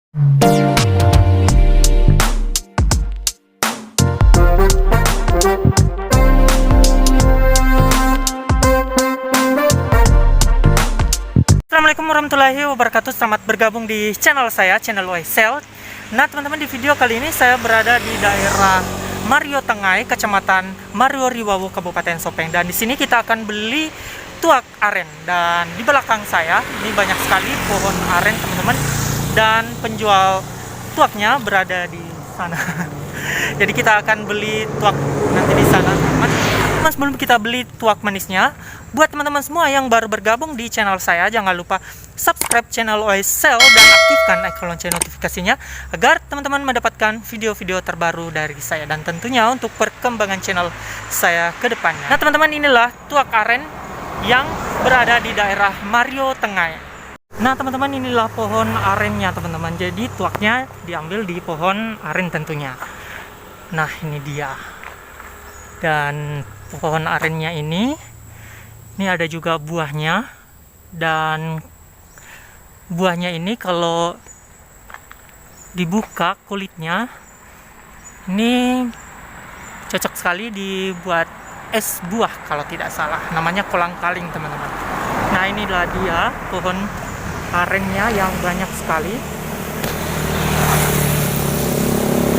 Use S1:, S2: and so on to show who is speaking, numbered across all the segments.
S1: Assalamualaikum warahmatullahi wabarakatuh. Selamat bergabung di channel saya, channel Oisel. Nah teman-teman, di video kali ini saya berada di daerah Mario Tengay, Kecamatan Mario Riwawo, Kabupaten Sopeng. Dan di sini kita akan beli tuak aren. Dan di belakang saya ini banyak sekali pohon aren, teman-teman. Dan penjual tuaknya berada di sana. Jadi kita akan beli tuak nanti di sana, teman-teman. Mas, sebelum kita beli tuak manisnya, buat teman-teman semua yang baru bergabung di channel saya, jangan lupa subscribe channel Oisel dan aktifkan icon lonceng notifikasinya agar teman-teman mendapatkan video-video terbaru dari saya dan tentunya untuk perkembangan channel saya ke depannya. Nah teman-teman, inilah tuak aren yang berada di daerah Mario Tengay. Nah teman-teman, inilah pohon arennya teman-teman. Jadi tuaknya diambil di pohon aren tentunya. Nah ini dia. Dan pohon arennya ini ada juga buahnya, dan buahnya ini kalau dibuka kulitnya ini cocok sekali dibuat es buah kalau tidak salah, namanya kolang-kaling teman-teman. Nah inilah dia pohon arennya yang banyak sekali.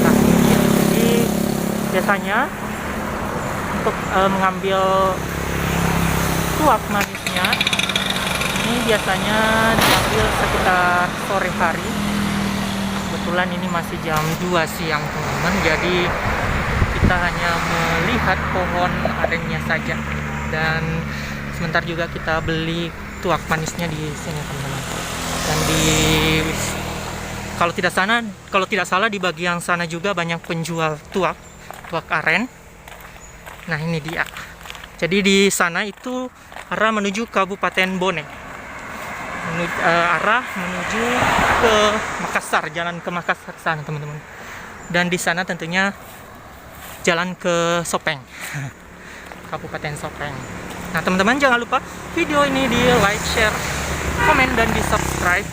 S1: Nah ini dia. Jadi biasanya untuk mengambil tuak manisnya ini biasanya diambil sekitar sore hari. Kebetulan ini masih jam 2 siang teman-teman, jadi kita hanya melihat pohon arennya saja, dan sebentar juga kita beli tuak manisnya di sini teman-teman. Dan kalau tidak salah di bagian sana juga banyak penjual tuak aren. Nah ini dia. Jadi di sana itu arah menuju Kabupaten Bone, arah menuju ke Makassar, jalan ke Makassar sana teman-teman. Dan di sana tentunya jalan ke Sopeng, Kabupaten Sopeng. Nah teman-teman, jangan lupa video ini di like, share, komen, dan di subscribe.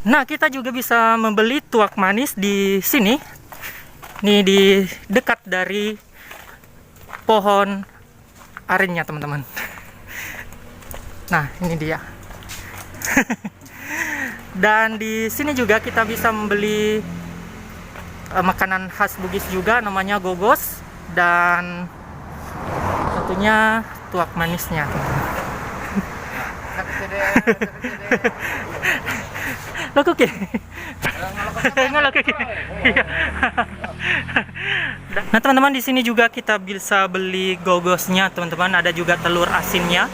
S1: Nah, kita juga bisa membeli tuak manis di sini. Ini di dekat dari pohon arennya, teman-teman. Nah, ini dia. Dan di sini juga kita bisa membeli makanan khas Bugis juga, namanya gogos, dan tentunya tuak manisnya, teman-teman. Nah teman-teman, di sini juga kita bisa beli gogosnya teman-teman. Ada juga telur asinnya.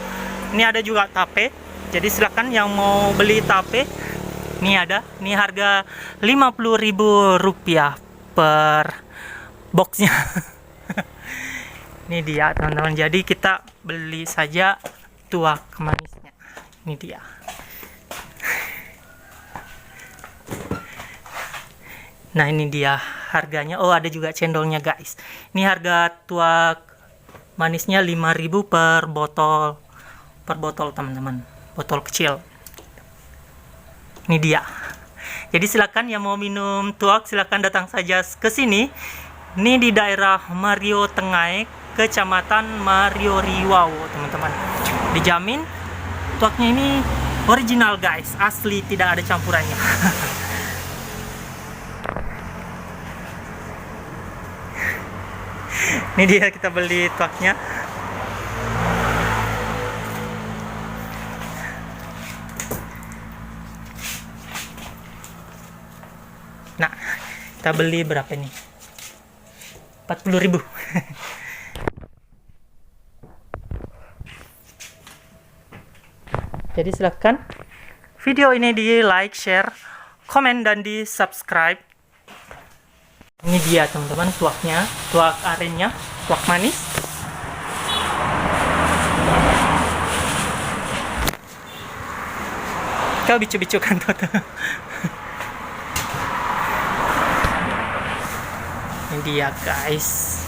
S1: Ini ada juga tape. Jadi silakan yang mau beli tape. Ini ada. Ini harga Rp50.000 per boxnya. Ini dia teman-teman. Jadi kita beli saja tuak manisnya. Ini dia. Nah ini dia harganya. Oh, ada juga cendolnya guys. Ini harga tuak manisnya 5.000 per botol teman-teman, botol kecil. Ini dia. Jadi silakan yang mau minum tuak silakan datang saja ke sini. Ini di daerah Mario Tengay, Kecamatan Mario Riwawo teman-teman. Dijamin tuaknya ini original guys, asli, tidak ada campurannya. Ini dia, kita beli tuaknya. Nah, kita beli berapa nih? 40.000. Jadi silahkan video ini di like, share, komen, dan di subscribe. Ini dia teman-teman tuaknya, tuak arennya, tuak manis. Kau bicu-bicu kan tuh. Ini dia guys.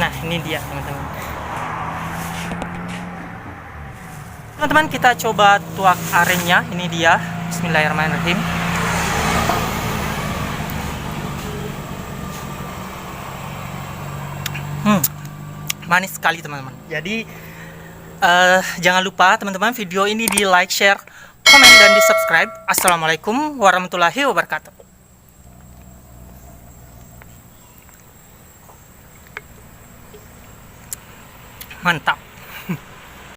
S1: Nah, ini dia teman-teman. Teman-teman, kita coba tuak arennya. Ini dia. Bismillahirrahmanirrahim. Manis sekali teman-teman. Jadi jangan lupa teman-teman video ini di like, share, komen, dan di subscribe. Assalamualaikum warahmatullahi wabarakatuh. Mantap.